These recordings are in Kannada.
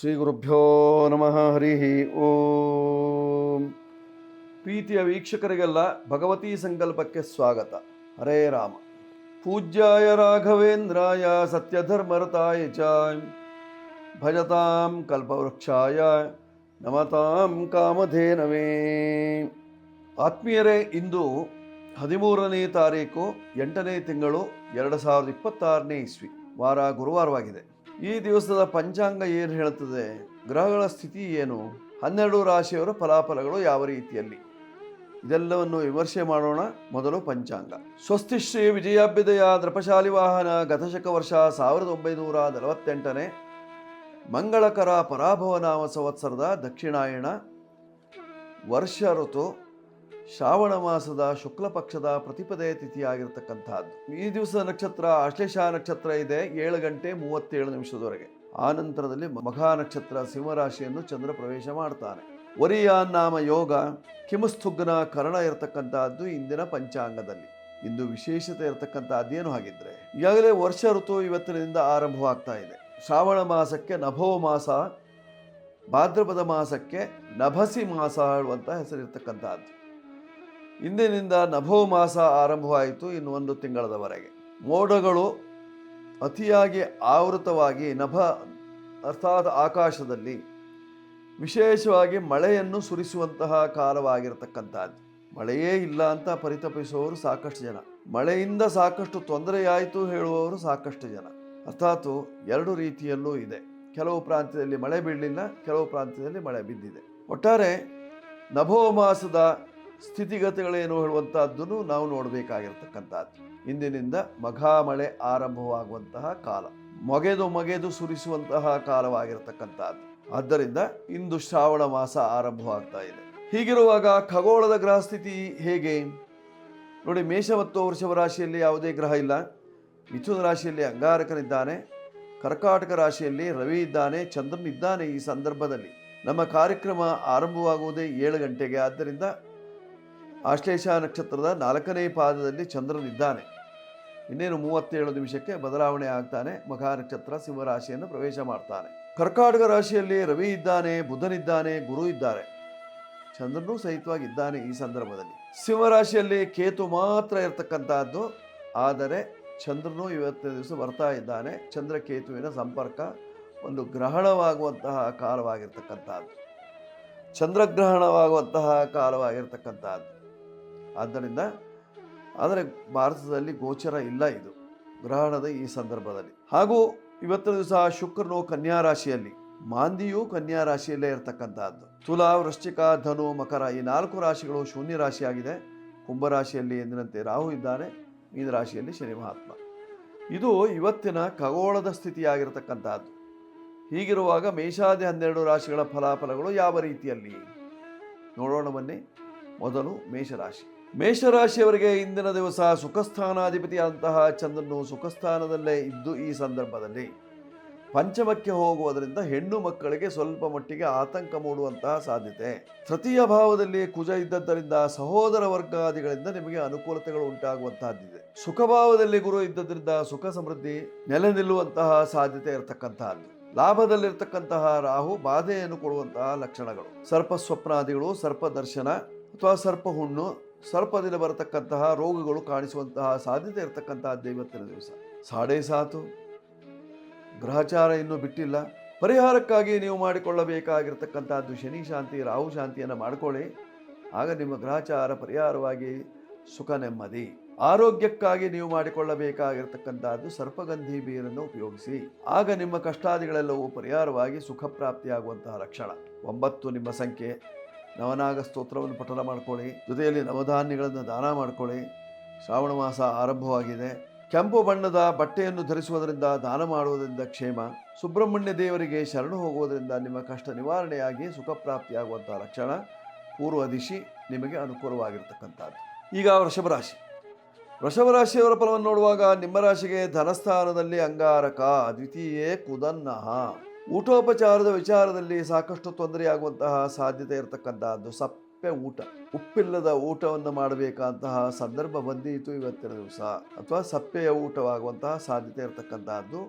ಶ್ರೀ ಗುರುಭ್ಯೋ ನಮಃ. ಹರಿ ಓಂ. ಪ್ರೀತಿಯ ವೀಕ್ಷಕರಿಗೆಲ್ಲ ಭಗವತಿ ಸಂಕಲ್ಪಕ್ಕೆ ಸ್ವಾಗತ. ಹರೇ ರಾಮ. ಪೂಜ್ಯಾಯ ರಾಘವೇಂದ್ರಾಯ ಸತ್ಯಧರ್ಮರತಾಯ ಚ ಭಜತಾಂ ಕಲ್ಪವೃಕ್ಷಾಯ ನಮತಾಂ ಕಾಮಧೇನವೇ. ಆತ್ಮೀಯರೇ, ಇಂದು 13ನೇ ತಾರೀಕು 8ನೇ ತಿಂಗಳು 2026ನೇ ಇಸ್ವಿ, ವಾರ ಗುರುವಾರವಾಗಿದೆ. ಈ ದಿವಸದ ಪಂಚಾಂಗ ಏನು ಹೇಳುತ್ತದೆ, ಗ್ರಹಗಳ ಸ್ಥಿತಿ ಏನು, 12 ರಾಶಿಯವರ ಫಲಾಫಲಗಳು ಯಾವ ರೀತಿಯಲ್ಲಿ, ಇದೆಲ್ಲವನ್ನು ವಿಮರ್ಶೆ ಮಾಡೋಣ. ಮೊದಲು ಪಂಚಾಂಗ. ಸ್ವಸ್ತಿ ಶ್ರೀ ವಿಜಯಾಭ್ಯುದಯ ದೃಪಶಾಲಿ ವಾಹನ ಗತಶಕ ವರ್ಷ 1948ನೇ ಮಂಗಳಕರ ಪರಾಭವ ನಾಮ ಸಂವತ್ಸರದ ದಕ್ಷಿಣಾಯಣ ವರ್ಷ ಋತು ಶ್ರಾವಣ ಮಾಸದ ಶುಕ್ಲ ಪಕ್ಷದ ಪ್ರತಿಪದೇ ತಿಥಿಯಾಗಿರ್ತಕ್ಕಂಥದ್ದು. ಈ ದಿವಸದ ನಕ್ಷತ್ರ ಆಶ್ಲೇಷ ನಕ್ಷತ್ರ ಇದೆ, 7 ಗಂಟೆ 37 ನಿಮಿಷದವರೆಗೆ. ಆ ನಂತರದಲ್ಲಿ ಮಘಾ ನಕ್ಷತ್ರ ಸಿಂಹರಾಶಿಯನ್ನು ಚಂದ್ರ ಪ್ರವೇಶ ಮಾಡ್ತಾನೆ. ವರಿಯಾನ್ ನಾಮ ಯೋಗ ಕಿಮಸ್ತುಗ್ನ ಕರ್ಣ ಇರತಕ್ಕಂಥದ್ದು ಇಂದಿನ ಪಂಚಾಂಗದಲ್ಲಿ. ಇಂದು ವಿಶೇಷತೆ ಇರತಕ್ಕಂಥದ್ದೇನು ಹಾಗಿದ್ರೆ, ಈಗಾಗಲೇ ವರ್ಷ ಋತು ಇವತ್ತಿನಿಂದ ಆರಂಭವಾಗ್ತಾ ಇದೆ. ಶ್ರಾವಣ ಮಾಸಕ್ಕೆ ನಭೋ ಮಾಸ, ಭಾದ್ರಪದ ಮಾಸಕ್ಕೆ ನಭಸಿ ಮಾಸ ಹೇಳುವಂಥ ಹೆಸರಿರ್ತಕ್ಕಂಥದ್ದು. ಇಂದಿನಿಂದ ನಭೋ ಮಾಸ ಆರಂಭವಾಯಿತು, ಇನ್ನು 1 ತಿಂಗಳದವರೆಗೆ. ಮೋಡಗಳು ಅತಿಯಾಗಿ ಆವೃತವಾಗಿ ನಭ ಅರ್ಥಾತ್ ಆಕಾಶದಲ್ಲಿ ವಿಶೇಷವಾಗಿ ಮಳೆಯನ್ನು ಸುರಿಸುವಂತಹ ಕಾಲವಾಗಿರತಕ್ಕಂಥದ್ದು. ಮಳೆಯೇ ಇಲ್ಲ ಅಂತ ಪರಿತಪಿಸುವವರು ಸಾಕಷ್ಟು ಜನ, ಮಳೆಯಿಂದ ಸಾಕಷ್ಟು ತೊಂದರೆಯಾಯಿತು ಹೇಳುವವರು ಸಾಕಷ್ಟು ಜನ. ಅರ್ಥಾತ್ 2 ರೀತಿಯಲ್ಲೂ ಇದೆ. ಕೆಲವು ಪ್ರಾಂತ್ಯದಲ್ಲಿ ಮಳೆ ಬೀಳಲಿಲ್ಲ, ಕೆಲವು ಪ್ರಾಂತ್ಯದಲ್ಲಿ ಮಳೆ ಬಿದ್ದಿದೆ. ಒಟ್ಟಾರೆ ನಭೋ ಮಾಸದ ಸ್ಥಿತಿಗತಿಗಳೇನು ಹೇಳುವಂತಹದ್ದನ್ನು ನಾವು ನೋಡಬೇಕಾಗಿರ್ತಕ್ಕಂಥದ್ದು. ಇಂದಿನಿಂದ ಮಘಾ ಮಳೆ ಆರಂಭವಾಗುವಂತಹ ಕಾಲ, ಮೊಗೆದು ಸುರಿಸುವಂತಹ ಕಾಲವಾಗಿರ್ತಕ್ಕಂಥದ್ದು. ಆದ್ದರಿಂದ ಇಂದು ಶ್ರಾವಣ ಮಾಸ ಆರಂಭವಾಗ್ತಾ ಇದೆ. ಹೀಗಿರುವಾಗ ಖಗೋಳದ ಗ್ರಹ ಸ್ಥಿತಿ ಹೇಗೆ ನೋಡಿ. ಮೇಷ ಮತ್ತು ವೃಷಭ ರಾಶಿಯಲ್ಲಿ ಯಾವುದೇ ಗ್ರಹ ಇಲ್ಲ. ಮಿಥುನ ರಾಶಿಯಲ್ಲಿ ಅಂಗಾರಕನಿದ್ದಾನೆ, ಕರ್ಕಾಟಕ ರಾಶಿಯಲ್ಲಿ ರವಿ ಇದ್ದಾನೆ, ಚಂದ್ರನಿದ್ದಾನೆ. ಈ ಸಂದರ್ಭದಲ್ಲಿ ನಮ್ಮ ಕಾರ್ಯಕ್ರಮ ಆರಂಭವಾಗುವುದೇ 7 ಗಂಟೆಗೆ. ಆದ್ದರಿಂದ ಆಶ್ಲೇಷ ನಕ್ಷತ್ರದ 4ನೇ ಪಾದದಲ್ಲಿ ಚಂದ್ರನಿದ್ದಾನೆ. ಇನ್ನೇನು 37 ನಿಮಿಷಕ್ಕೆ ಬದಲಾವಣೆ ಆಗ್ತಾನೆ. ಮಘಾ ನಕ್ಷತ್ರ ಸಿಂಹರಾಶಿಯನ್ನು ಪ್ರವೇಶ ಮಾಡ್ತಾನೆ. ಕರ್ಕಾಟಕ ರಾಶಿಯಲ್ಲಿ ರವಿ ಇದ್ದಾನೆ, ಬುಧನಿದ್ದಾನೆ, ಗುರು ಇದ್ದಾರೆ, ಚಂದ್ರನೂ ಸಹಿತವಾಗಿದ್ದಾನೆ. ಈ ಸಂದರ್ಭದಲ್ಲಿ ಸಿಂಹರಾಶಿಯಲ್ಲಿ ಕೇತು ಮಾತ್ರ ಇರತಕ್ಕಂತಹದ್ದು. ಆದರೆ ಚಂದ್ರನು ಇವತ್ತಿನ ದಿವಸ ಬರ್ತಾ ಇದ್ದಾನೆ. ಚಂದ್ರ ಕೇತುವಿನ ಸಂಪರ್ಕ ಒಂದು ಗ್ರಹಣವಾಗುವಂತಹ ಕಾಲವಾಗಿರ್ತಕ್ಕಂಥದ್ದು, ಚಂದ್ರಗ್ರಹಣವಾಗುವಂತಹ ಕಾಲವಾಗಿರ್ತಕ್ಕಂಥದ್ದು. ಆದ್ದರಿಂದ ಆದರೆ ಭಾರತದಲ್ಲಿ ಗೋಚರ ಇಲ್ಲ ಇದು ಗ್ರಹಣದ ಈ ಸಂದರ್ಭದಲ್ಲಿ. ಹಾಗೂ ಇವತ್ತಿನ ದಿವಸ ಶುಕ್ರನು ಕನ್ಯಾ ರಾಶಿಯಲ್ಲಿ, ಮಾಂದಿಯು ಕನ್ಯಾ ರಾಶಿಯಲ್ಲೇ ಇರತಕ್ಕಂಥದ್ದು. ತುಲಾ, ವೃಶ್ಚಿಕ, ಧನು, ಮಕರ ಈ 4 ರಾಶಿಗಳು ಶೂನ್ಯ ರಾಶಿಯಾಗಿದೆ. ಕುಂಭರಾಶಿಯಲ್ಲಿ ಎಂದಿನಂತೆ ರಾಹು ಇದ್ದಾನೆ, ಮೀನ ರಾಶಿಯಲ್ಲಿ ಶನಿ ಮಹಾತ್ಮ. ಇದು ಇವತ್ತಿನ ಖಗೋಳದ ಸ್ಥಿತಿಯಾಗಿರತಕ್ಕಂಥದ್ದು. ಹೀಗಿರುವಾಗ ಮೇಷಾದಿ 12 ರಾಶಿಗಳ ಫಲಾಫಲಗಳು ಯಾವ ರೀತಿಯಲ್ಲಿ ನೋಡೋಣ ಬನ್ನಿ. ಮೊದಲು ಮೇಷರಾಶಿ. ಮೇಷರಾಶಿಯವರಿಗೆ ಇಂದಿನ ದಿವಸ ಸುಖಸ್ಥಾನಾಧಿಪತಿಯಾದಂತಹ ಚಂದ್ರನು ಸುಖಸ್ಥಾನದಲ್ಲೇ ಇದ್ದು ಈ ಸಂದರ್ಭದಲ್ಲಿ ಪಂಚಮಕ್ಕೆ ಹೋಗುವುದರಿಂದ ಹೆಣ್ಣು ಮಕ್ಕಳಿಗೆ ಸ್ವಲ್ಪ ಮಟ್ಟಿಗೆ ಆತಂಕ ಮೂಡುವಂತಹ ಸಾಧ್ಯತೆ. ತೃತೀಯ ಭಾವದಲ್ಲಿ ಕುಜ ಇದ್ದದ್ದರಿಂದ ಸಹೋದರ ವರ್ಗಾದಿಗಳಿಂದ ನಿಮಗೆ ಅನುಕೂಲತೆಗಳು ಉಂಟಾಗುವಂತಹದ್ದಿದೆ. ಸುಖಭಾವದಲ್ಲಿ ಗುರು ಇದ್ದದ್ರಿಂದ ಸುಖ ಸಮೃದ್ಧಿ ನೆಲೆ ನಿಲ್ಲುವಂತಹ ಸಾಧ್ಯತೆ ಇರತಕ್ಕಂತಹದ್ದು. ಲಾಭದಲ್ಲಿರ್ತಕ್ಕಂತಹ ರಾಹು ಬಾಧೆಯನ್ನು ಕೊಡುವಂತಹ ಲಕ್ಷಣಗಳು. ಸರ್ಪ ಸ್ವಪ್ನಾದಿಗಳು, ಸರ್ಪ ದರ್ಶನ ಅಥವಾ ಸರ್ಪ ಹುಣ್ಣು, ಸರ್ಪದಿಂದ ಬರತಕ್ಕಂತಹ ರೋಗಗಳು ಕಾಣಿಸುವಂತಹ ಸಾಧ್ಯತೆ ಇರತಕ್ಕಂತಹದ್ದು ಇವತ್ತಿನ ದಿವಸ. 7:30 ಗ್ರಹಚಾರ ಇನ್ನೂ ಬಿಟ್ಟಿಲ್ಲ. ಪರಿಹಾರಕ್ಕಾಗಿ ನೀವು ಮಾಡಿಕೊಳ್ಳಬೇಕಾಗಿರ್ತಕ್ಕಂಥದ್ದು ಶನಿ ಶಾಂತಿ, ರಾಹು ಶಾಂತಿಯನ್ನು ಮಾಡಿಕೊಳ್ಳಿ. ಆಗ ನಿಮ್ಮ ಗ್ರಹಚಾರ ಪರಿಹಾರವಾಗಿ ಸುಖ ನೆಮ್ಮದಿ. ಆರೋಗ್ಯಕ್ಕಾಗಿ ನೀವು ಮಾಡಿಕೊಳ್ಳಬೇಕಾಗಿರ್ತಕ್ಕಂಥದ್ದು ಸರ್ಪಗಂಧಿ ಬೀರನ್ನು ಉಪಯೋಗಿಸಿ. ಆಗ ನಿಮ್ಮ ಕಷ್ಟಾದಿಗಳೆಲ್ಲವೂ ಪರಿಹಾರವಾಗಿ ಸುಖ ಪ್ರಾಪ್ತಿಯಾಗುವಂತಹ ಲಕ್ಷಣ. 9 ನಿಮ್ಮ ಸಂಖ್ಯೆ. ನವನಾಗ ಸ್ತೋತ್ರವನ್ನು ಪಠನ ಮಾಡಿಕೊಳ್ಳಿ. ಜೊತೆಯಲ್ಲಿ ನವಧಾನ್ಯಗಳನ್ನು ದಾನ ಮಾಡಿಕೊಳ್ಳಿ. ಶ್ರಾವಣ ಮಾಸ ಆರಂಭವಾಗಿದೆ. ಕೆಂಪು ಬಣ್ಣದ ಬಟ್ಟೆಯನ್ನು ಧರಿಸುವುದರಿಂದ, ದಾನ ಮಾಡುವುದರಿಂದ ಕ್ಷೇಮ. ಸುಬ್ರಹ್ಮಣ್ಯ ದೇವರಿಗೆ ಶರಣು ಹೋಗುವುದರಿಂದ ನಿಮ್ಮ ಕಷ್ಟ ನಿವಾರಣೆಯಾಗಿ ಸುಖ ಪ್ರಾಪ್ತಿಯಾಗುವಂತಹ ಲಕ್ಷಣ. ಪೂರ್ವ ದಿಶಿ ನಿಮಗೆ ಅನುಕೂಲವಾಗಿರ್ತಕ್ಕಂಥದ್ದು. ಈಗ ವೃಷಭ ರಾಶಿ. ವೃಷಭ ರಾಶಿಯವರ ಫಲವನ್ನು ನೋಡುವಾಗ ನಿಮ್ಮ ರಾಶಿಗೆ ಧನಸ್ಥಾನದಲ್ಲಿ ಅಂಗಾರಕ, ದ್ವಿತೀಯೇ ಕುದನ್ನಹ. ಊಟೋಪಚಾರದ ವಿಚಾರದಲ್ಲಿ ಸಾಕಷ್ಟು ತೊಂದರೆಯಾಗುವಂತಹ ಸಾಧ್ಯತೆ ಇರತಕ್ಕಂತಹದ್ದು. ಸಪ್ಪೆ ಊಟ, ಉಪ್ಪಿಲ್ಲದ ಊಟವನ್ನು ಮಾಡಬೇಕಂತಹ ಸಂದರ್ಭ ಬಂದಿತ್ತು ಇವತ್ತಿನ ದಿವಸ, ಅಥವಾ ಸಪ್ಪೆಯ ಊಟವಾಗುವಂತಹ ಸಾಧ್ಯತೆ ಇರತಕ್ಕಂತಹದ್ದು.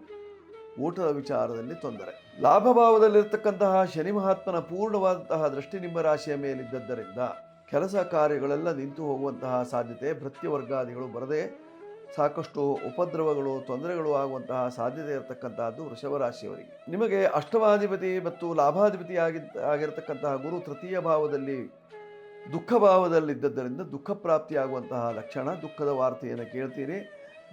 ಊಟದ ವಿಚಾರದಲ್ಲಿ ತೊಂದರೆ. ಲಾಭಭಾವದಲ್ಲಿರ್ತಕ್ಕಂತಹ ಶನಿ ಮಹಾತ್ಮನ ಪೂರ್ಣವಾದಂತಹ ದೃಷ್ಟಿ ನಿಮ್ಮ ರಾಶಿಯ ಮೇಲಿದ್ದದ್ದರಿಂದ ಕೆಲಸ ಕಾರ್ಯಗಳೆಲ್ಲ ನಿಂತು ಹೋಗುವಂತಹ ಸಾಧ್ಯತೆ, ಭೃತ್ಯವರ್ಗಾದಿಗಳು ಬರದೆ ಸಾಕಷ್ಟು ಉಪದ್ರವಗಳು, ತೊಂದರೆಗಳು ಆಗುವಂತಹ ಸಾಧ್ಯತೆ ಇರತಕ್ಕಂತಹದ್ದು ವೃಷಭ ರಾಶಿಯವರಿಗೆ. ನಿಮಗೆ ಅಷ್ಟಮಾಧಿಪತಿ ಮತ್ತು ಲಾಭಾಧಿಪತಿ ಆಗಿರತಕ್ಕಂತಹ ಗುರು ತೃತೀಯ ಭಾವದಲ್ಲಿ ದುಃಖ ಭಾವದಲ್ಲಿದ್ದರಿಂದ ದುಃಖ ಪ್ರಾಪ್ತಿಯಾಗುವಂತಹ ಲಕ್ಷಣ, ದುಃಖದ ವಾರ್ತೆಯನ್ನು ಕೇಳ್ತೀರಿ,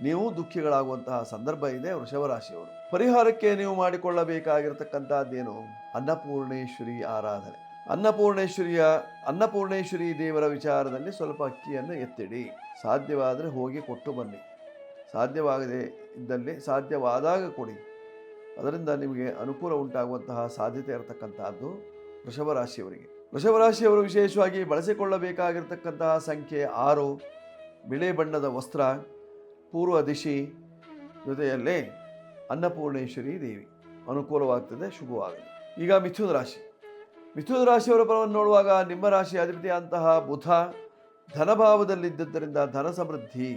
ನೀವು ದುಃಖಿಗಳಾಗುವಂತಹ ಸಂದರ್ಭ ಇದೆ ವೃಷಭ ರಾಶಿಯವರು. ಪರಿಹಾರಕ್ಕೆ ನೀವು ಮಾಡಿಕೊಳ್ಳಬೇಕಾಗಿರತಕ್ಕಂತಹದ್ದೇನು? ಅನ್ನಪೂರ್ಣೇಶ್ವರಿ ಆರಾಧನೆ. ಅನ್ನಪೂರ್ಣೇಶ್ವರಿ ದೇವರ ವಿಚಾರದಲ್ಲಿ ಸ್ವಲ್ಪ ಅಕ್ಕಿಯನ್ನು ಎತ್ತಿಡಿ, ಸಾಧ್ಯವಾದರೆ ಹೋಗಿ ಕೊಟ್ಟು ಬನ್ನಿ, ಸಾಧ್ಯವಾಗದೇ ಇದ್ದಲ್ಲಿ ಸಾಧ್ಯವಾದಾಗ ಕೊಡಿ. ಅದರಿಂದ ನಿಮಗೆ ಅನುಕೂಲ ಉಂಟಾಗುವಂತಹ ಸಾಧ್ಯತೆ ಇರತಕ್ಕಂತಹದ್ದು ವೃಷಭ ರಾಶಿಯವರಿಗೆ. ವೃಷಭ ರಾಶಿಯವರು ವಿಶೇಷವಾಗಿ ಬಳಸಿಕೊಳ್ಳಬೇಕಾಗಿರ್ತಕ್ಕಂತಹ ಸಂಖ್ಯೆ 6, ಬಿಳಿ ಬಣ್ಣದ ವಸ್ತ್ರ, ಪೂರ್ವ ದಿಶಿ, ಜೊತೆಯಲ್ಲೇ ಅನ್ನಪೂರ್ಣೇಶ್ವರಿ ದೇವಿ. ಅನುಕೂಲವಾಗ್ತದೆ, ಶುಭವಾಗಲಿ. ಈಗ ಮಿಥುನ ರಾಶಿಯವರ ಫಲವನ್ನು ನೋಡುವಾಗ ನಿಮ್ಮ ರಾಶಿ ಅಧಿಪತಿಯಂತಹ ಬುಧ ಧನಭಾವದಲ್ಲಿದ್ದರಿಂದ ಧನ ಸಮೃದ್ಧಿ,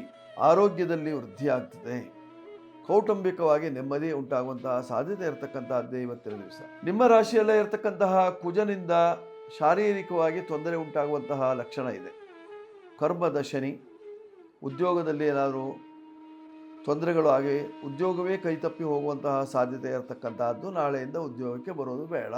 ಆರೋಗ್ಯದಲ್ಲಿ ವೃದ್ಧಿ ಆಗ್ತದೆ, ಕೌಟುಂಬಿಕವಾಗಿ ನೆಮ್ಮದಿ ಉಂಟಾಗುವಂತಹ ಸಾಧ್ಯತೆ ಇರತಕ್ಕಂತಹದ್ದೇ ಇವತ್ತಿನ ದಿವಸ. ನಿಮ್ಮ ರಾಶಿಯಲ್ಲೇ ಇರತಕ್ಕಂತಹ ಕುಜನಿಂದ ಶಾರೀರಿಕವಾಗಿ ತೊಂದರೆ ಉಂಟಾಗುವಂತಹ ಲಕ್ಷಣ ಇದೆ. ಕರ್ಮದ ಶನಿ, ಉದ್ಯೋಗದಲ್ಲಿ ಏನಾದರೂ ತೊಂದರೆಗಳು ಆಗಿ ಉದ್ಯೋಗವೇ ಕೈತಪ್ಪಿ ಹೋಗುವಂತಹ ಸಾಧ್ಯತೆ ಇರತಕ್ಕಂತಹದ್ದು. ನಾಳೆಯಿಂದ ಉದ್ಯೋಗಕ್ಕೆ ಬರೋದು ಬೇಡ.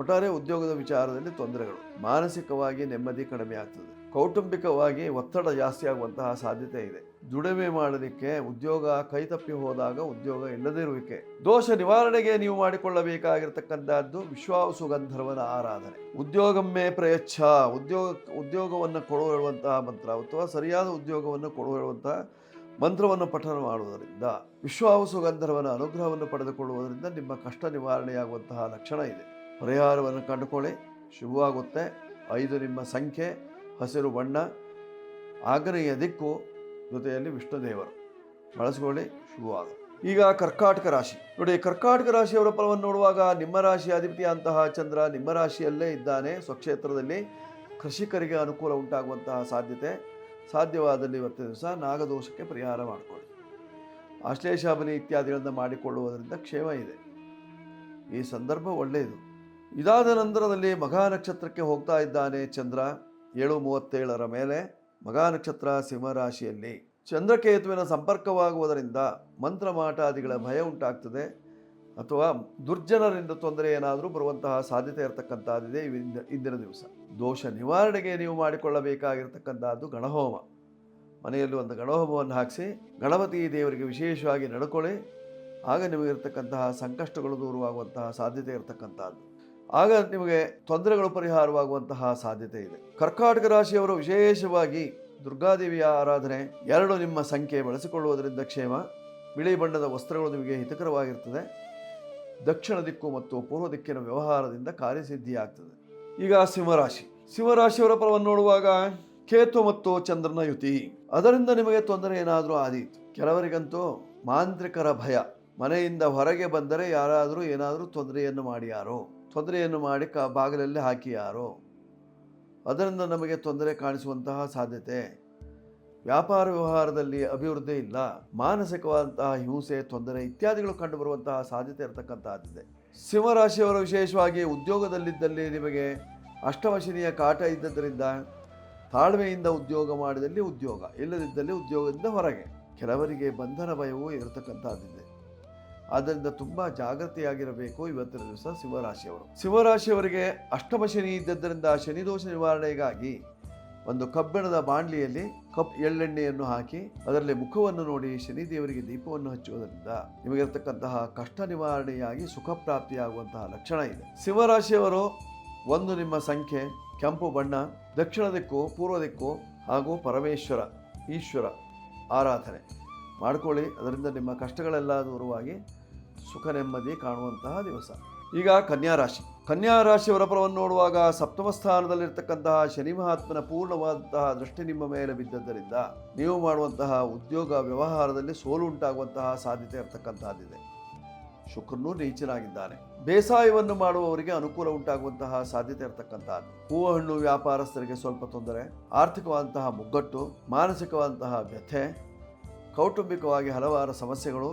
ಒಟ್ಟಾರೆ ಉದ್ಯೋಗದ ವಿಚಾರದಲ್ಲಿ ತೊಂದರೆಗಳು, ಮಾನಸಿಕವಾಗಿ ನೆಮ್ಮದಿ ಕಡಿಮೆ ಆಗ್ತದೆ, ಕೌಟುಂಬಿಕವಾಗಿ ಒತ್ತಡ ಜಾಸ್ತಿ ಆಗುವಂತಹ ಸಾಧ್ಯತೆ ಇದೆ. ದುಡಿಮೆ ಮಾಡಲಿಕ್ಕೆ ಉದ್ಯೋಗ ಕೈತಪ್ಪಿ ಹೋದಾಗ ಉದ್ಯೋಗ ಇಲ್ಲದಿರುವಿಕೆ. ದೋಷ ನಿವಾರಣೆಗೆ ನೀವು ಮಾಡಿಕೊಳ್ಳಬೇಕಾಗಿರ್ತಕ್ಕಂಥದ್ದು ವಿಶ್ವಾವಸು ಗಂಧರ್ವನ ಆರಾಧನೆ. ಉದ್ಯೋಗಮ್ಮೆ ಪ್ರಯಚ್ಛ, ಉದ್ಯೋಗವನ್ನು ಕೊಡು ಹೇಳುವಂತಹ ಮಂತ್ರ ಅಥವಾ ಸರಿಯಾದ ಉದ್ಯೋಗವನ್ನು ಕೊಡು ಹೇಳುವಂತಹ ಮಂತ್ರವನ್ನು ಪಠನ ಮಾಡುವುದರಿಂದ, ವಿಶ್ವಾವಸು ಗಂಧರ್ವನ ಅನುಗ್ರಹವನ್ನು ಪಡೆದುಕೊಳ್ಳುವುದರಿಂದ ನಿಮ್ಮ ಕಷ್ಟ ನಿವಾರಣೆಯಾಗುವಂತಹ ಲಕ್ಷಣ ಇದೆ. ಪರಿಹಾರವನ್ನು ಕಂಡುಕೊಳ್ಳಿ, ಶುಭವಾಗುತ್ತೆ. 5 ನಿಮ್ಮ ಸಂಖ್ಯೆ, ಹಸಿರು ಬಣ್ಣ, ಆಗ್ನೇಯ ದಿಕ್ಕು, ಜೊತೆಯಲ್ಲಿ ವಿಷ್ಣುದೇವರು. ಬಳಸ್ಕೊಳ್ಳಿ, ಶುಭವಾಗ. ಈಗ ಕರ್ಕಾಟಕ ರಾಶಿ ನೋಡಿ. ಕರ್ಕಾಟಕ ರಾಶಿಯವರ ಫಲವನ್ನು ನೋಡುವಾಗ ನಿಮ್ಮ ರಾಶಿ ಅಧಿಪತಿಯಂತಹ ಚಂದ್ರ ನಿಮ್ಮ ರಾಶಿಯಲ್ಲೇ ಇದ್ದಾನೆ. ಸ್ವಕ್ಷೇತ್ರದಲ್ಲಿ ಕೃಷಿಕರಿಗೆ ಅನುಕೂಲ ಉಂಟಾಗುವಂತಹ ಸಾಧ್ಯತೆ. ಸಾಧ್ಯವಾದಲ್ಲಿ ಇವತ್ತಿನ ದಿವಸ ನಾಗದೋಷಕ್ಕೆ ಪರಿಹಾರ ಮಾಡಿಕೊಳ್ಳಿ. ಆಶ್ಲೇಷಾಬಲಿ ಇತ್ಯಾದಿಗಳನ್ನು ಮಾಡಿಕೊಳ್ಳುವುದರಿಂದ ಕ್ಷೇಮ ಇದೆ. ಈ ಸಂದರ್ಭ ಒಳ್ಳೆಯದು. ಇದಾದ ನಂತರದಲ್ಲಿ ಮಘಾ ನಕ್ಷತ್ರಕ್ಕೆ ಹೋಗ್ತಾ ಇದ್ದಾನೆ ಚಂದ್ರ. 7:37 ಮೇಲೆ ಮಘಾ ನಕ್ಷತ್ರ ಸಿಂಹರಾಶಿಯಲ್ಲಿ. ಚಂದ್ರಕೇತುವಿನ ಸಂಪರ್ಕವಾಗುವುದರಿಂದ ಮಂತ್ರಮಾಟಾದಿಗಳ ಭಯ ಉಂಟಾಗ್ತದೆ ಅಥವಾ ದುರ್ಜನರಿಂದ ತೊಂದರೆ ಏನಾದರೂ ಬರುವಂತಹ ಸಾಧ್ಯತೆ ಇರತಕ್ಕಂಥದ್ದಿದೆ ಇಂದಿನ ದಿವಸ. ದೋಷ ನಿವಾರಣೆಗೆ ನೀವು ಮಾಡಿಕೊಳ್ಳಬೇಕಾಗಿರ್ತಕ್ಕಂಥದ್ದು ಗಣಹೋಮ. ಮನೆಯಲ್ಲಿ ಒಂದು ಗಣಹೋಮವನ್ನು ಹಾಕಿಸಿ ಗಣಪತಿ ದೇವರಿಗೆ ವಿಶೇಷವಾಗಿ ನಡ್ಕೊಳ್ಳಿ. ಆಗ ನಿಮಗಿರ್ತಕ್ಕಂತಹ ಸಂಕಷ್ಟಗಳು ದೂರವಾಗುವಂತಹ ಸಾಧ್ಯತೆ ಇರತಕ್ಕಂಥದ್ದು. ಆಗ ನಿಮಗೆ ತೊಂದರೆಗಳು ಪರಿಹಾರವಾಗುವಂತಹ ಸಾಧ್ಯತೆ ಇದೆ. ಕರ್ಕಾಟಕ ರಾಶಿಯವರು ವಿಶೇಷವಾಗಿ ದುರ್ಗಾದೇವಿಯ ಆರಾಧನೆ. 2 ನಿಮ್ಮ ಸಂಖ್ಯೆ ಬಳಸಿಕೊಳ್ಳುವುದರಿಂದ ಕ್ಷೇಮ. ಬಿಳಿ ಬಣ್ಣದ ವಸ್ತ್ರಗಳು ನಿಮಗೆ ಹಿತಕರವಾಗಿರ್ತದೆ. ದಕ್ಷಿಣ ದಿಕ್ಕು ಮತ್ತು ಪೂರ್ವ ದಿಕ್ಕಿನ ವ್ಯವಹಾರದಿಂದ ಕಾರ್ಯಸಿದ್ಧಿಯಾಗ್ತದೆ. ಈಗ ಸಿಂಹರಾಶಿಯವರ ಫಲವನ್ನು ನೋಡುವಾಗ ಕೇತು ಮತ್ತು ಚಂದ್ರನ ಯುತಿ, ಅದರಿಂದ ನಿಮಗೆ ತೊಂದರೆ ಏನಾದರೂ ಆದೀತು. ಕೆಲವರಿಗಂತೂ ಮಾಂತ್ರಿಕರ ಭಯ. ಮನೆಯಿಂದ ಹೊರಗೆ ಬಂದರೆ ಯಾರಾದರೂ ಏನಾದರೂ ತೊಂದರೆಯನ್ನು ಮಾಡಿ ಬಾಗಿಲಲ್ಲಿ ಹಾಕಿಯಾರೋ, ಅದರಿಂದ ನಮಗೆ ತೊಂದರೆ ಕಾಣಿಸುವಂತಹ ಸಾಧ್ಯತೆ. ವ್ಯಾಪಾರ ವ್ಯವಹಾರದಲ್ಲಿ ಅಭಿವೃದ್ಧಿ ಇಲ್ಲ. ಮಾನಸಿಕವಾದಂತಹ ಹಿಂಸೆ, ತೊಂದರೆ ಇತ್ಯಾದಿಗಳು ಕಂಡುಬರುವಂತಹ ಸಾಧ್ಯತೆ ಇರತಕ್ಕಂತಹದ್ದಿದೆ. ಸಿಂಹರಾಶಿಯವರು ವಿಶೇಷವಾಗಿ ಉದ್ಯೋಗದಲ್ಲಿದ್ದಲ್ಲಿ ನಿಮಗೆ ಅಷ್ಟಮಶನಿಯ ಕಾಟ ಇದ್ದದರಿಂದ ತಾಳ್ಮೆಯಿಂದ ಉದ್ಯೋಗ ಮಾಡಿದಲ್ಲಿ ಉದ್ಯೋಗ, ಇಲ್ಲದಿದ್ದಲ್ಲಿ ಉದ್ಯೋಗದಿಂದ ಹೊರಗೆ. ಕೆಲವರಿಗೆ ಬಂಧನ ಭಯವೂ ಇರತಕ್ಕಂತಹದ್ದಿದೆ. ಆದ್ದರಿಂದ ತುಂಬ ಜಾಗೃತಿಯಾಗಿರಬೇಕು ಇವತ್ತಿನ ದಿವಸ ಸಿಂಹರಾಶಿಯವರಿಗೆ. ಅಷ್ಟಮಶನಿ ಇದ್ದದ್ದರಿಂದ ಶನಿದೋಷ ನಿವಾರಣೆಗಾಗಿ ಒಂದು ಕಬ್ಬಿಣದ ಬಾಂಡ್ಲಿಯಲ್ಲಿ ಎಳ್ಳೆಣ್ಣೆಯನ್ನು ಹಾಕಿ ಅದರಲ್ಲಿ ಮುಖವನ್ನು ನೋಡಿ ಶನಿದೇವರಿಗೆ ದೀಪವನ್ನು ಹಚ್ಚುವುದರಿಂದ ನಿಮಗಿರತಕ್ಕಂತಹ ಕಷ್ಟ ನಿವಾರಣೆಯಾಗಿ ಸುಖ ಪ್ರಾಪ್ತಿಯಾಗುವಂತಹ ಲಕ್ಷಣ ಇದೆ. ಸಿಂಹರಾಶಿಯವರು 1 ನಿಮ್ಮ ಸಂಖ್ಯೆ, ಕೆಂಪು ಬಣ್ಣ, ದಕ್ಷಿಣ ದಿಕ್ಕು, ಪೂರ್ವ ದಿಕ್ಕು ಹಾಗೂ ಪರಮೇಶ್ವರ ಈಶ್ವರ ಆರಾಧನೆ ಮಾಡಿಕೊಳ್ಳಿ. ಅದರಿಂದ ನಿಮ್ಮ ಕಷ್ಟಗಳೆಲ್ಲ ದೂರವಾಗಿ ಸುಖ ನೆಮ್ಮದಿ ಕಾಣುವಂತಹ ದಿವಸ. ಈಗ ಕನ್ಯಾ ರಾಶಿಯವರ ಫಲವನ್ನು ನೋಡುವಾಗ ಸಪ್ತಮ ಸ್ಥಾನದಲ್ಲಿರ್ತಕ್ಕಂತಹ ಶನಿ ಮಹಾತ್ಮನ ಪೂರ್ಣವಾದಂತಹ ದೃಷ್ಟಿ ನಿಮ್ಮ ಮೇಲೆ ಬಿದ್ದದ್ದರಿಂದ ನೀವು ಮಾಡುವಂತಹ ಉದ್ಯೋಗ ವ್ಯವಹಾರದಲ್ಲಿ ಸೋಲು ಉಂಟಾಗುವಂತಹ ಸಾಧ್ಯತೆ ಇರತಕ್ಕಂತಹದ್ದಿದೆ. ಶುಕ್ರನು ನೀಚನಾಗಿದ್ದಾನೆ. ಬೇಸಾಯವನ್ನು ಮಾಡುವವರಿಗೆ ಅನುಕೂಲ ಉಂಟಾಗುವಂತಹ ಸಾಧ್ಯತೆ ಇರತಕ್ಕಂತಹದ್ದು. ಹೂವು ಹಣ್ಣು ವ್ಯಾಪಾರಸ್ಥರಿಗೆ ಸ್ವಲ್ಪ ತೊಂದರೆ, ಆರ್ಥಿಕವಾದಂತಹ ಮುಗ್ಗಟ್ಟು, ಮಾನಸಿಕವಾದಂತಹ ವ್ಯಥೆ, ಕೌಟುಂಬಿಕವಾಗಿ ಹಲವಾರು ಸಮಸ್ಯೆಗಳು,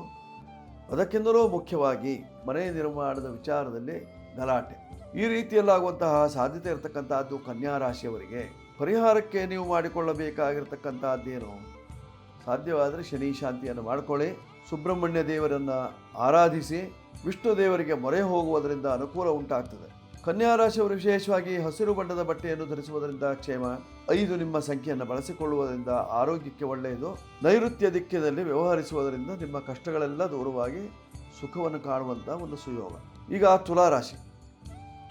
ಅದಕ್ಕೆಂದಲೂ ಮುಖ್ಯವಾಗಿ ಮನೆ ನಿರ್ಮಾಣದ ವಿಚಾರದಲ್ಲಿ ಗಲಾಟೆ, ಈ ರೀತಿಯಲ್ಲಾಗುವಂತಹ ಸಾಧ್ಯತೆ ಇರತಕ್ಕಂತಹದ್ದು ಕನ್ಯಾ ರಾಶಿಯವರಿಗೆ. ಪರಿಹಾರಕ್ಕೆ ನೀವು ಮಾಡಿಕೊಳ್ಳಬೇಕಾಗಿರ್ತಕ್ಕಂಥದ್ದೇನು? ಸಾಧ್ಯವಾದರೆ ಶನಿ ಶಾಂತಿಯನ್ನು ಮಾಡಿಕೊಳ್ಳಿ, ಸುಬ್ರಹ್ಮಣ್ಯ ದೇವರನ್ನು ಆರಾಧಿಸಿ, ವಿಷ್ಣು ದೇವರಿಗೆ ಮೊರೆ ಹೋಗುವುದರಿಂದ ಅನುಕೂಲ ಉಂಟಾಗ್ತದೆ. ಕನ್ಯಾ ರಾಶಿಯವರು ವಿಶೇಷವಾಗಿ ಹಸಿರು ಬಣ್ಣದ ಬಟ್ಟೆಯನ್ನು ಧರಿಸುವುದರಿಂದ ಕ್ಷೇಮ. 5 ನಿಮ್ಮ ಸಂಖ್ಯೆಯನ್ನು ಬಳಸಿಕೊಳ್ಳುವುದರಿಂದ ಆರೋಗ್ಯಕ್ಕೆ ಒಳ್ಳೆಯದು. ನೈಋತ್ಯ ದಿಕ್ಕಿನಲ್ಲಿ ವ್ಯವಹರಿಸುವುದರಿಂದ ನಿಮ್ಮ ಕಷ್ಟಗಳೆಲ್ಲ ದೂರವಾಗಿ ಸುಖವನ್ನು ಕಾಣುವಂಥ ಒಂದು ಸುಯೋಗ. ಈಗ ತುಲಾರಾಶಿ.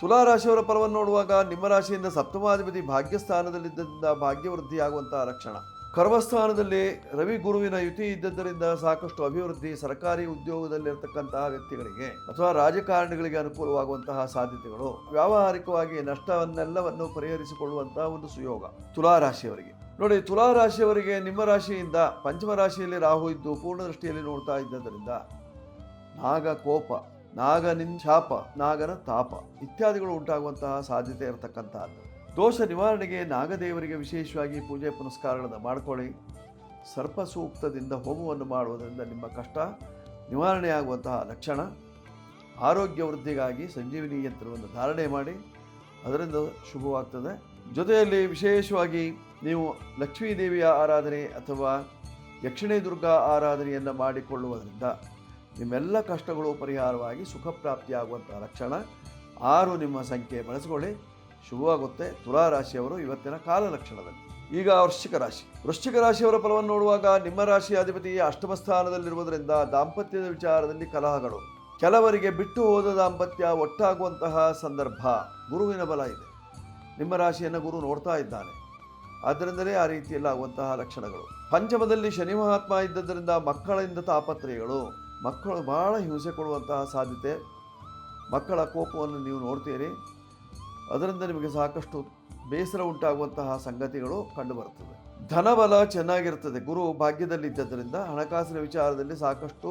ತುಲಾರಾಶಿಯವರ ಫಲವನ್ನು ನೋಡುವಾಗ ನಿಮ್ಮ ರಾಶಿಯಿಂದ ಸಪ್ತಮಾಧಿಪತಿ ಭಾಗ್ಯಸ್ಥಾನದಲ್ಲಿದ್ದರಿಂದ ಭಾಗ್ಯವೃದ್ಧಿಯಾಗುವಂತಹ ಲಕ್ಷಣ. ಕರ್ಮಸ್ಥಾನದಲ್ಲಿ ರವಿ ಗುರುವಿನ ಯುತಿ ಇದ್ದದ್ದರಿಂದ ಸಾಕಷ್ಟು ಅಭಿವೃದ್ಧಿ. ಸರ್ಕಾರಿ ಉದ್ಯೋಗದಲ್ಲಿರತಕ್ಕಂತಹ ವ್ಯಕ್ತಿಗಳಿಗೆ ಅಥವಾ ರಾಜಕಾರಣಿಗಳಿಗೆ ಅನುಕೂಲವಾಗುವಂತಹ ಸಾಧ್ಯತೆಗಳು. ವ್ಯಾವಹಾರಿಕವಾಗಿ ನಷ್ಟವನ್ನೆಲ್ಲವನ್ನು ಪರಿಹರಿಸಿಕೊಳ್ಳುವಂತಹ ಒಂದು ಸುಯೋಗ ತುಲಾರಾಶಿಯವರಿಗೆ. ನೋಡಿ, ತುಲಾರಾಶಿಯವರಿಗೆ ನಿಮ್ಮ ರಾಶಿಯಿಂದ ಪಂಚಮ ರಾಶಿಯಲ್ಲಿ ರಾಹು ಇದ್ದು ಪೂರ್ಣ ದೃಷ್ಟಿಯಲ್ಲಿ ನೋಡ್ತಾ ಇದ್ದರಿಂದ ನಾಗ ಕೋಪ, ನಾಗನಿನ್ ಶಾಪ, ನಾಗನ ತಾಪ ಇತ್ಯಾದಿಗಳು ಉಂಟಾಗುವಂತಹ ಸಾಧ್ಯತೆ ಇರತಕ್ಕಂತಹದ್ದು. ದೋಷ ನಿವಾರಣೆಗೆ ನಾಗದೇವರಿಗೆ ವಿಶೇಷವಾಗಿ ಪೂಜೆ ಪುನಸ್ಕಾರಗಳನ್ನು ಮಾಡಿಕೊಳ್ಳಿ. ಸರ್ಪ ಸೂಕ್ತದಿಂದ ಹೋಮವನ್ನು ಮಾಡುವುದರಿಂದ ನಿಮ್ಮ ಕಷ್ಟ ನಿವಾರಣೆಯಾಗುವಂತಹ ಲಕ್ಷಣ. ಆರೋಗ್ಯ ವೃದ್ಧಿಗಾಗಿ ಸಂಜೀವಿನಿ ಯಂತ್ರವನ್ನು ಧಾರಣೆ ಮಾಡಿ, ಅದರಿಂದ ಶುಭವಾಗ್ತದೆ. ಜೊತೆಯಲ್ಲಿ ವಿಶೇಷವಾಗಿ ನೀವು ಲಕ್ಷ್ಮೀ ದೇವಿಯ ಆರಾಧನೆ ಅಥವಾ ಯಕ್ಷಿಣಿ ದುರ್ಗಾ ಆರಾಧನೆಯನ್ನು ಮಾಡಿಕೊಳ್ಳುವುದರಿಂದ ನಿಮ್ಮೆಲ್ಲ ಕಷ್ಟಗಳು ಪರಿಹಾರವಾಗಿ ಸುಖ ಪ್ರಾಪ್ತಿಯಾಗುವಂತಹ ಲಕ್ಷಣ. 6 ನಿಮ್ಮ ಸಂಖ್ಯೆ ಬಳಸಿಕೊಳ್ಳಿ, ಶುಭವಾಗುತ್ತೆ ತುಲಾರಾಶಿಯವರು ಇವತ್ತಿನ ಕಾಲ ಲಕ್ಷಣದಲ್ಲಿ. ಈಗ ವೃಶ್ಚಿಕ ರಾಶಿ. ವೃಶ್ಚಿಕ ರಾಶಿಯವರ ಫಲವನ್ನು ನೋಡುವಾಗ ನಿಮ್ಮ ರಾಶಿಯ ಅಧಿಪತಿ ಅಷ್ಟಮ ಸ್ಥಾನದಲ್ಲಿರುವುದರಿಂದ ದಾಂಪತ್ಯದ ವಿಚಾರದಲ್ಲಿ ಕಲಹಗಳು. ಕೆಲವರಿಗೆ ಬಿಟ್ಟು ಹೋದ ದಾಂಪತ್ಯ ಒಟ್ಟಾಗುವಂತಹ ಸಂದರ್ಭ. ಗುರುವಿನ ಬಲ ಇದೆ, ನಿಮ್ಮ ರಾಶಿಯನ್ನು ಗುರು ನೋಡ್ತಾ ಇದ್ದಾನೆ, ಆದ್ದರಿಂದಲೇ ಆ ರೀತಿಯಲ್ಲಾಗುವಂತಹ ಲಕ್ಷಣಗಳು. ಪಂಚಮದಲ್ಲಿ ಶನಿ ಮಹಾತ್ಮ ಇದ್ದದ್ದರಿಂದ ಮಕ್ಕಳಿಂದ ತಾಪತ್ರಯಗಳು. ಮಕ್ಕಳು ಬಹಳ ಹಿಂಸೆ ಕೊಡುವಂತಹ ಸಾಧ್ಯತೆ. ಮಕ್ಕಳ ಕೋಪವನ್ನು ನೀವು ನೋಡ್ತೀರಿ, ಅದರಿಂದ ನಿಮಗೆ ಸಾಕಷ್ಟು ಬೇಸರ ಉಂಟಾಗುವಂತಹ ಸಂಗತಿಗಳು ಕಂಡುಬರುತ್ತವೆ. ಧನಬಲ ಚೆನ್ನಾಗಿರ್ತದೆ. ಗುರು ಭಾಗ್ಯದಲ್ಲಿದ್ದರಿಂದ ಹಣಕಾಸಿನ ವಿಚಾರದಲ್ಲಿ ಸಾಕಷ್ಟು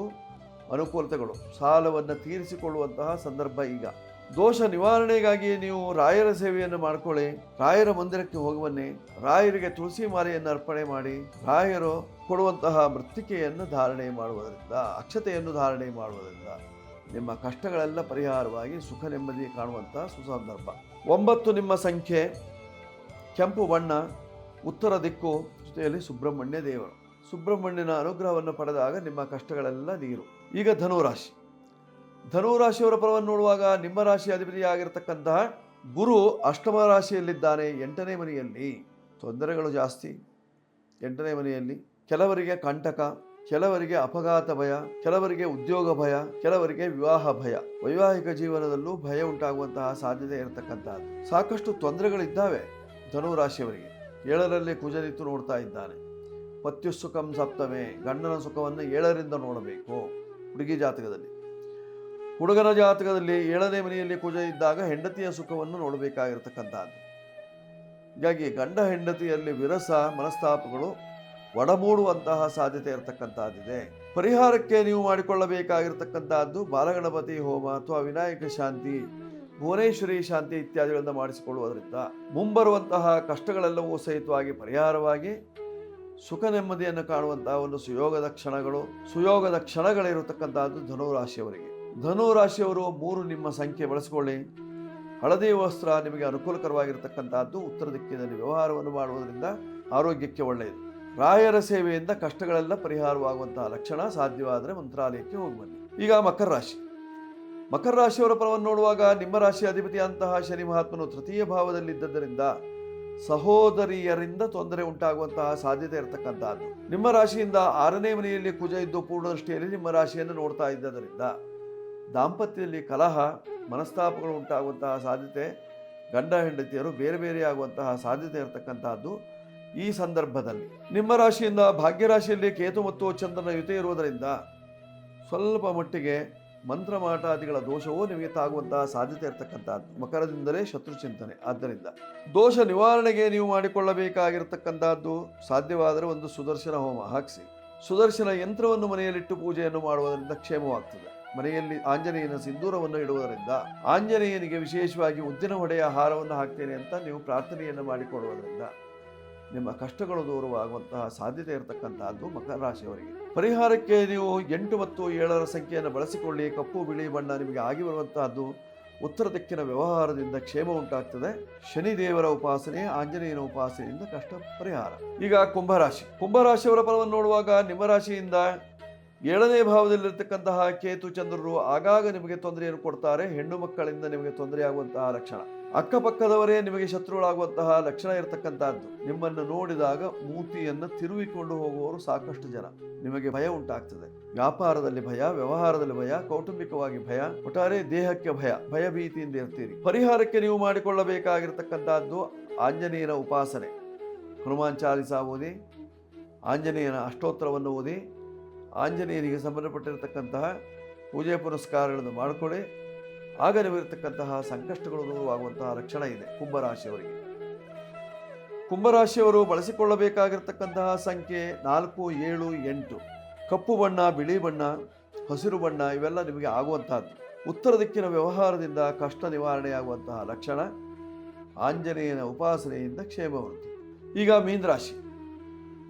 ಅನುಕೂಲತೆಗಳು. ಸಾಲವನ್ನು ತೀರಿಸಿಕೊಳ್ಳುವಂತಹ ಸಂದರ್ಭ ಈಗ. ದೋಷ ನಿವಾರಣೆಗಾಗಿ ನೀವು ರಾಯರ ಸೇವೆಯನ್ನು ಮಾಡಿಕೊಳ್ಳಿ. ರಾಯರ ಮಂದಿರಕ್ಕೆ ಹೋಗುವನ್ನೇ, ರಾಯರಿಗೆ ತುಳಸಿ ಮಾಲೆಯನ್ನು ಅರ್ಪಣೆ ಮಾಡಿ, ರಾಯರು ಕೊಡುವಂತಹ ಮೃತ್ತಿಕೆಯನ್ನು ಧಾರಣೆ ಮಾಡುವುದರಿಂದ, ಅಕ್ಷತೆಯನ್ನು ಧಾರಣೆ ಮಾಡುವುದರಿಂದ ನಿಮ್ಮ ಕಷ್ಟಗಳೆಲ್ಲ ಪರಿಹಾರವಾಗಿ ಸುಖ ನೆಮ್ಮದಿ ಕಾಣುವಂತಹ ಸುಸಂದರ್ಭ. 9 ನಿಮ್ಮ ಸಂಖ್ಯೆ, ಕೆಂಪು ಬಣ್ಣ, ಉತ್ತರ ದಿಕ್ಕು, ಜೊತೆಯಲ್ಲಿ ಸುಬ್ರಹ್ಮಣ್ಯ ದೇವರು. ಸುಬ್ರಹ್ಮಣ್ಯನ ಅನುಗ್ರಹವನ್ನು ಪಡೆದಾಗ ನಿಮ್ಮ ಕಷ್ಟಗಳೆಲ್ಲ ನೀರು. ಈಗ ಧನುರಾಶಿ. ಧನುರಾಶಿಯವರ ಫಲವನ್ನು ನೋಡುವಾಗ ನಿಮ್ಮ ರಾಶಿ ಅಧಿಪತಿಯಾಗಿರ್ತಕ್ಕಂತಹ ಗುರು ಅಷ್ಟಮ ರಾಶಿಯಲ್ಲಿದ್ದಾನೆ, 8ನೇ ಮನೆಯಲ್ಲಿ. ತೊಂದರೆಗಳು ಜಾಸ್ತಿ 8ನೇ ಮನೆಯಲ್ಲಿ. ಕೆಲವರಿಗೆ ಕಂಟಕ, ಕೆಲವರಿಗೆ ಅಪಘಾತ ಭಯ, ಕೆಲವರಿಗೆ ಉದ್ಯೋಗ ಭಯ, ಕೆಲವರಿಗೆ ವಿವಾಹ ಭಯ. ವೈವಾಹಿಕ ಜೀವನದಲ್ಲೂ ಭಯ ಉಂಟಾಗುವಂತಹ ಸಾಧ್ಯತೆ ಇರತಕ್ಕಂಥದ್ದು. ಸಾಕಷ್ಟು ತೊಂದರೆಗಳಿದ್ದಾವೆ ಧನುರಾಶಿಯವರಿಗೆ. 7ರಲ್ಲಿ ಕುಜನಿತ್ತು ನೋಡ್ತಾ ಇದ್ದಾನೆ. ಪತ್ಯು ಸುಖಂ ಸಪ್ತಮೆ, ಗಂಡನ ಸುಖವನ್ನು 7ರಿಂದ ನೋಡಬೇಕು. ಹುಡುಗಿ ಜಾತಕದಲ್ಲಿ, ಹುಡುಗನ ಜಾತಕದಲ್ಲಿ 7ನೇ ಮನೆಯಲ್ಲಿ ಕುಜ ಇದ್ದಾಗ ಹೆಂಡತಿಯ ಸುಖವನ್ನು ನೋಡಬೇಕಾಗಿರ್ತಕ್ಕಂಥದ್ದು. ಹೀಗಾಗಿ ಗಂಡ ಹೆಂಡತಿಯಲ್ಲಿ ವಿರಸ, ಮನಸ್ತಾಪಗಳು ಒಡಮೂಡುವಂತಹ ಸಾಧ್ಯತೆ ಇರತಕ್ಕಂಥದ್ದಿದೆ. ಪರಿಹಾರಕ್ಕೆ ನೀವು ಮಾಡಿಕೊಳ್ಳಬೇಕಾಗಿರ್ತಕ್ಕಂಥದ್ದು ಬಾಲಗಣಪತಿ ಹೋಮ ಅಥವಾ ವಿನಾಯಕ ಶಾಂತಿ, ಭುವನೇಶ್ವರಿ ಶಾಂತಿ ಇತ್ಯಾದಿಗಳನ್ನು ಮಾಡಿಸಿಕೊಳ್ಳುವುದರಿಂದ ಮುಂಬರುವಂತಹ ಕಷ್ಟಗಳೆಲ್ಲವೂ ಸಹಿತವಾಗಿ ಪರಿಹಾರವಾಗಿ ಸುಖ ನೆಮ್ಮದಿಯನ್ನು ಕಾಣುವಂತಹ ಒಂದು ಸುಯೋಗದ ಕ್ಷಣಗಳಿರತಕ್ಕಂಥದ್ದು ಧನುರಾಶಿಯವರಿಗೆ. ಧನುರಾಶಿಯವರು 3 ನಿಮ್ಮ ಸಂಖ್ಯೆ ಬಳಸಿಕೊಳ್ಳಿ. ಹಳದಿ ವಸ್ತ್ರ ನಿಮಗೆ ಅನುಕೂಲಕರವಾಗಿರತಕ್ಕಂಥದ್ದು. ಉತ್ತರ ದಿಕ್ಕಿನಲ್ಲಿ ವ್ಯವಹಾರವನ್ನು ಮಾಡುವುದರಿಂದ ಆರೋಗ್ಯಕ್ಕೆ ಒಳ್ಳೆಯದು. ರಾಯರ ಸೇವೆಯಿಂದ ಕಷ್ಟಗಳೆಲ್ಲ ಪರಿಹಾರವಾಗುವಂತಹ ಲಕ್ಷಣ. ಸಾಧ್ಯವಾದರೆ ಮಂತ್ರಾಲಯಕ್ಕೆ ಹೋಗಿ ಬನ್ನಿ. ಈಗ ಮಕರ ರಾಶಿ. ಮಕರ ರಾಶಿಯವರ ಫಲವನ್ನು ನೋಡುವಾಗ ನಿಮ್ಮ ರಾಶಿ ಅಧಿಪತಿಯಂತಹ ಶನಿ ಮಹಾತ್ಮನು ತೃತೀಯ ಭಾವದಲ್ಲಿದ್ದರಿಂದ ಸಹೋದರಿಯರಿಂದ ತೊಂದರೆ ಉಂಟಾಗುವಂತಹ ಸಾಧ್ಯತೆ ಇರತಕ್ಕಂಥದ್ದು. ನಿಮ್ಮ ರಾಶಿಯಿಂದ 6ನೇ ಮನೆಯಲ್ಲಿ ಕುಜ ಇದ್ದು ಪೂರ್ಣ ದೃಷ್ಟಿಯಲ್ಲಿ ನಿಮ್ಮ ರಾಶಿಯನ್ನು ನೋಡ್ತಾ ಇದ್ದರಿಂದ ದಾಂಪತ್ಯದಲ್ಲಿ ಕಲಹ, ಮನಸ್ತಾಪಗಳು ಉಂಟಾಗುವಂತಹ ಸಾಧ್ಯತೆ. ಗಂಡ ಹೆಂಡತಿಯರು ಬೇರೆ ಬೇರೆಯಾಗುವಂತಹ ಸಾಧ್ಯತೆ ಇರತಕ್ಕಂತಹದ್ದು ಈ ಸಂದರ್ಭದಲ್ಲಿ. ನಿಮ್ಮ ರಾಶಿಯಿಂದ ಭಾಗ್ಯರಾಶಿಯಲ್ಲಿ ಕೇತು ಮತ್ತು ಚಂದ್ರನ ಯುತಿ ಇರುವುದರಿಂದ ಸ್ವಲ್ಪ ಮಟ್ಟಿಗೆ ಮಂತ್ರಮಾಟಾದಿಗಳ ದೋಷವೂ ನಿಮಗೆ ತಾಗುವಂತಹ ಸಾಧ್ಯತೆ ಇರತಕ್ಕಂಥದ್ದು. ಮಕರದಿಂದಲೇ ಶತ್ರು ಚಿಂತನೆ. ಆದ್ದರಿಂದ ದೋಷ ನಿವಾರಣೆಗೆ ನೀವು ಮಾಡಿಕೊಳ್ಳಬೇಕಾಗಿರತಕ್ಕಂಥದ್ದು ಸಾಧ್ಯವಾದರೆ ಒಂದು ಸುದರ್ಶನ ಹೋಮ ಹಾಕಿಸಿ. ಸುದರ್ಶನ ಯಂತ್ರವನ್ನು ಮನೆಯಲ್ಲಿಟ್ಟು ಪೂಜೆಯನ್ನು ಮಾಡುವುದರಿಂದ ಕ್ಷೇಮವಾಗ್ತದೆ. ಮನೆಯಲ್ಲಿ ಆಂಜನೇಯನ ಸಿಂಧೂರವನ್ನು ಇಡುವುದರಿಂದ, ಆಂಜನೇಯನಿಗೆ ವಿಶೇಷವಾಗಿ ಉದ್ದಿನ ಹೊಡೆಯ ಹಾರವನ್ನು ಹಾಕ್ತೇನೆ ಅಂತ ನೀವು ಪ್ರಾರ್ಥನೆಯನ್ನು ಮಾಡಿಕೊಳ್ಳುವುದರಿಂದ ನಿಮ್ಮ ಕಷ್ಟಗಳು ದೂರವಾಗುವಂತಹ ಸಾಧ್ಯತೆ ಇರತಕ್ಕಂತಹದ್ದು ಮಕರ ರಾಶಿಯವರಿಗೆ. ಪರಿಹಾರಕ್ಕೆ ನೀವು 8 ಮತ್ತು 7ರ ಸಂಖ್ಯೆಯನ್ನು ಬಳಸಿಕೊಳ್ಳಿ. ಕಪ್ಪು ಬಿಳಿ ಬಣ್ಣ ನಿಮಗೆ ಆಗಿ ಬರುವಂತಹದ್ದು. ಉತ್ತರ ದಿಕ್ಕಿನ ವ್ಯವಹಾರದಿಂದ ಕ್ಷೇಮ ಉಂಟಾಗ್ತದೆ. ಶನಿ ದೇವರ ಉಪಾಸನೆ, ಆಂಜನೇಯನ ಉಪಾಸನೆಯಿಂದ ಕಷ್ಟ ಪರಿಹಾರ. ಈಗ ಕುಂಭರಾಶಿಯವರ ಫಲವನ್ನು ನೋಡುವಾಗ ನಿಮ್ಮ ರಾಶಿಯಿಂದ 7ನೇ ಭಾವದಲ್ಲಿರ್ತಕ್ಕಂತಹ ಕೇತು ಚಂದ್ರರು ಆಗಾಗ ನಿಮಗೆ ತೊಂದರೆಯನ್ನು ಕೊಡ್ತಾರೆ. ಹೆಣ್ಣು ಮಕ್ಕಳಿಂದ ನಿಮಗೆ ತೊಂದರೆಯಾಗುವಂತಹ ಲಕ್ಷಣ, ಅಕ್ಕಪಕ್ಕದವರೇ ನಿಮಗೆ ಶತ್ರುಗಳಾಗುವಂತಹ ಲಕ್ಷಣ ಇರತಕ್ಕಂತಹದ್ದು. ನಿಮ್ಮನ್ನು ನೋಡಿದಾಗ ಮೂತಿಯನ್ನು ತಿರುವಿಕೊಂಡು ಹೋಗುವವರು ಸಾಕಷ್ಟು ಜನ. ನಿಮಗೆ ಭಯ ಉಂಟಾಗ್ತದೆ. ವ್ಯಾಪಾರದಲ್ಲಿ ಭಯ, ವ್ಯವಹಾರದಲ್ಲಿ ಭಯ, ಕೌಟುಂಬಿಕವಾಗಿ ಭಯ, ಒಟ್ಟಾರೆ ದೇಹಕ್ಕೆ ಭಯ ಭೀತಿಯಿಂದ ಇರ್ತೀರಿ. ಪರಿಹಾರಕ್ಕೆ ನೀವು ಮಾಡಿಕೊಳ್ಳಬೇಕಾಗಿರ್ತಕ್ಕಂತಹದ್ದು ಆಂಜನೇಯನ ಉಪಾಸನೆ. ಹನುಮಾನ್ ಚಾಲಿಸ ಓದಿ, ಆಂಜನೇಯನ ಅಷ್ಟೋತ್ತರವನ್ನು ಓದಿ, ಆಂಜನೇಯನಿಗೆ ಸಂಬಂಧಪಟ್ಟಿರತಕ್ಕಂತಹ ಪೂಜೆ ಪುನಸ್ಕಾರಗಳನ್ನು ಮಾಡಿಕೊಳ್ಳಿ. ಆಗ ನಿಮಗಿರ್ತಕ್ಕಂತಹ ಸಂಕಷ್ಟಗಳು ದೂರವಾಗುವಂತಹ ಲಕ್ಷಣ ಇದೆ ಕುಂಭರಾಶಿಯವರಿಗೆ. ಕುಂಭರಾಶಿಯವರು ಬಳಸಿಕೊಳ್ಳಬೇಕಾಗಿರ್ತಕ್ಕಂತಹ ಸಂಖ್ಯೆ 4, 7, 8. ಕಪ್ಪು ಬಣ್ಣ, ಬಿಳಿ ಬಣ್ಣ, ಹಸಿರು ಬಣ್ಣ ಇವೆಲ್ಲ ನಿಮಗೆ ಆಗುವಂತಹದ್ದು. ಉತ್ತರ ದಿಕ್ಕಿನ ವ್ಯವಹಾರದಿಂದ ಕಷ್ಟ ನಿವಾರಣೆಯಾಗುವಂತಹ ಲಕ್ಷಣ. ಆಂಜನೇಯನ ಉಪಾಸನೆಯಿಂದ ಕ್ಷೇಮ ವೃದ್ಧಿ. ಈಗ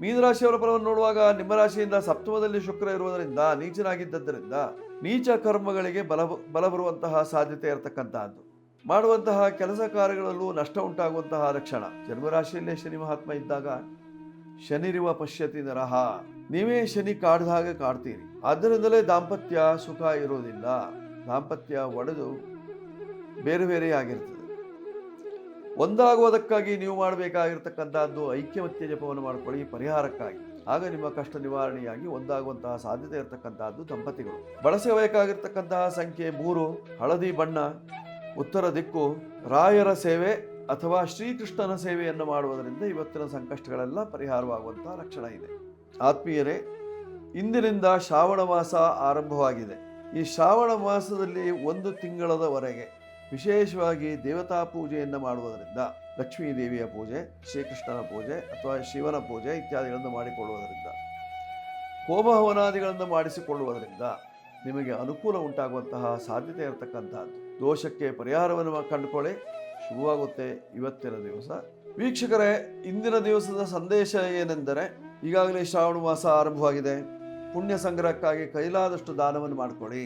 ಮೀನರಾಶಿಯವರ ಫಲವನ್ನು ನೋಡುವಾಗ ನಿಮ್ಮ ರಾಶಿಯಿಂದ ಸಪ್ತಮದಲ್ಲಿ ಶುಕ್ರ ಇರುವುದರಿಂದ, ನೀಚನಾಗಿದ್ದರಿಂದ ನೀಚ ಕರ್ಮಗಳಿಗೆ ಬಲ ಬರುವಂತಹ ಸಾಧ್ಯತೆ ಇರತಕ್ಕಂತಹದ್ದು. ಮಾಡುವಂತಹ ಕೆಲಸ ಕಾರ್ಯಗಳಲ್ಲೂ ನಷ್ಟ ಉಂಟಾಗುವಂತಹ ಲಕ್ಷಣ. ಜನ್ಮರಾಶಿಯಲ್ಲೇ ಶನಿ ಮಹಾತ್ಮ ಇದ್ದಾಗ ಶನಿರಿವ ಪಶ್ಯತಿ ನರಹ, ನೀವೇ ಶನಿ ಕಾಡ್ದ ಹಾಗೆ ಕಾಡ್ತೀರಿ. ಆದ್ದರಿಂದಲೇ ದಾಂಪತ್ಯ ಸುಖ ಇರೋದಿಲ್ಲ. ದಾಂಪತ್ಯ ಒಡೆದು ಬೇರೆ ಬೇರೆಯಾಗಿರ್ತದೆ. ಒಂದಾಗುವುದಕ್ಕಾಗಿ ನೀವು ಮಾಡಬೇಕಾಗಿರ್ತಕ್ಕಂಥದ್ದು ಐಕ್ಯಮತ್ಯ ಜಪವನ್ನು ಮಾಡಿಕೊಳ್ಳಿ ಪರಿಹಾರಕ್ಕಾಗಿ. ಆಗ ನಿಮ್ಮ ಕಷ್ಟ ನಿವಾರಣೆಯಾಗಿ ಒಂದಾಗುವಂತಹ ಸಾಧ್ಯತೆ ಇರತಕ್ಕಂತಹದ್ದು ದಂಪತಿಗಳು. ಬಳಸಬೇಕಾಗಿರ್ತಕ್ಕಂತಹ ಸಂಖ್ಯೆ 3, ಹಳದಿ ಬಣ್ಣ, ಉತ್ತರ ದಿಕ್ಕು. ರಾಯರ ಸೇವೆ ಅಥವಾ ಶ್ರೀಕೃಷ್ಣನ ಸೇವೆಯನ್ನು ಮಾಡುವುದರಿಂದ ಇವತ್ತಿನ ಸಂಕಷ್ಟಗಳೆಲ್ಲ ಪರಿಹಾರವಾಗುವಂತಹ ಲಕ್ಷಣ ಇದೆ. ಆತ್ಮೀಯರೇ, ಇಂದಿನಿಂದ ಶ್ರಾವಣ ಮಾಸ ಆರಂಭವಾಗಿದೆ. ಈ ಶ್ರಾವಣ ಮಾಸದಲ್ಲಿ 1 ತಿಂಗಳವರೆಗೆ ವಿಶೇಷವಾಗಿ ದೇವತಾ ಪೂಜೆಯನ್ನು ಮಾಡುವುದರಿಂದ, ಲಕ್ಷ್ಮೀ ದೇವಿಯ ಪೂಜೆ, ಶ್ರೀಕೃಷ್ಣನ ಪೂಜೆ ಅಥವಾ ಶಿವನ ಪೂಜೆ ಇತ್ಯಾದಿಗಳನ್ನು ಮಾಡಿಕೊಳ್ಳುವುದರಿಂದ, ಹೋಮ ಹವನಾದಿಗಳನ್ನು ಮಾಡಿಸಿಕೊಳ್ಳುವುದರಿಂದ ನಿಮಗೆ ಅನುಕೂಲ ಉಂಟಾಗುವಂತಹ ಸಾಧ್ಯತೆ ಇರತಕ್ಕಂಥದ್ದು. ದೋಷಕ್ಕೆ ಪರಿಹಾರವನ್ನು ಕಂಡುಕೊಳ್ಳಿ, ಶುಭವಾಗುತ್ತೆ ಇವತ್ತಿನ ದಿವಸ. ವೀಕ್ಷಕರೇ, ಇಂದಿನ ದಿವಸದ ಸಂದೇಶ ಏನೆಂದರೆ, ಈಗಾಗಲೇ ಶ್ರಾವಣ ಮಾಸ ಆರಂಭವಾಗಿದೆ. ಪುಣ್ಯ ಸಂಗ್ರಹಕ್ಕಾಗಿ ಕೈಲಾದಷ್ಟು ದಾನವನ್ನು ಮಾಡಿಕೊಳ್ಳಿ.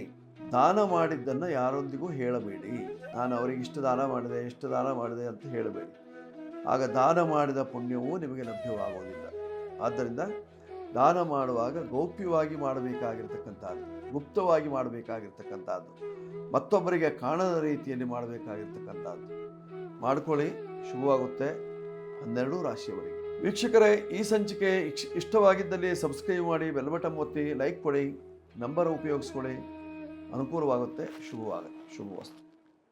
ದಾನ ಮಾಡಿದ್ದನ್ನು ಯಾರೊಂದಿಗೂ ಹೇಳಬೇಡಿ. ನಾನು ಅವರಿಗೆ ಇಷ್ಟು ದಾನ ಮಾಡಿದೆ, ಇಷ್ಟು ದಾನ ಮಾಡಿದೆ ಅಂತ ಹೇಳಬೇಡಿ. ಆಗ ದಾನ ಮಾಡಿದ ಪುಣ್ಯವೂ ನಿಮಗೆ ಲಭ್ಯವಾಗುವುದಿಲ್ಲ. ಆದ್ದರಿಂದ ದಾನ ಮಾಡುವಾಗ ಗೌಪ್ಯವಾಗಿ ಮಾಡಬೇಕಾಗಿರ್ತಕ್ಕಂಥದ್ದು, ಗುಪ್ತವಾಗಿ ಮಾಡಬೇಕಾಗಿರ್ತಕ್ಕಂಥದ್ದು, ಮತ್ತೊಬ್ಬರಿಗೆ ಕಾಣದ ರೀತಿಯಲ್ಲಿ ಮಾಡಬೇಕಾಗಿರ್ತಕ್ಕಂಥದ್ದು. ಮಾಡಿಕೊಳ್ಳಿ, ಶುಭವಾಗುತ್ತೆ 12 ರಾಶಿಯವರಿಗೆ. ವೀಕ್ಷಕರೇ, ಈ ಸಂಚಿಕೆ ಇಷ್ಟವಾಗಿದ್ದಲ್ಲಿ ಸಬ್ಸ್ಕ್ರೈಬ್ ಮಾಡಿ, ಬೆಲ್ ಬಟನ್ ಒತ್ತಿ, ಲೈಕ್ ಕೊಡಿ, ನಂಬರ್ ಉಪಯೋಗಿಸ್ಕೊಳ್ಳಿ. ಅನುಕೂಲವಾಗುತ್ತೆ, ಶುಭವಾಗುತ್ತೆ. ಶುಭವಸ್ತು.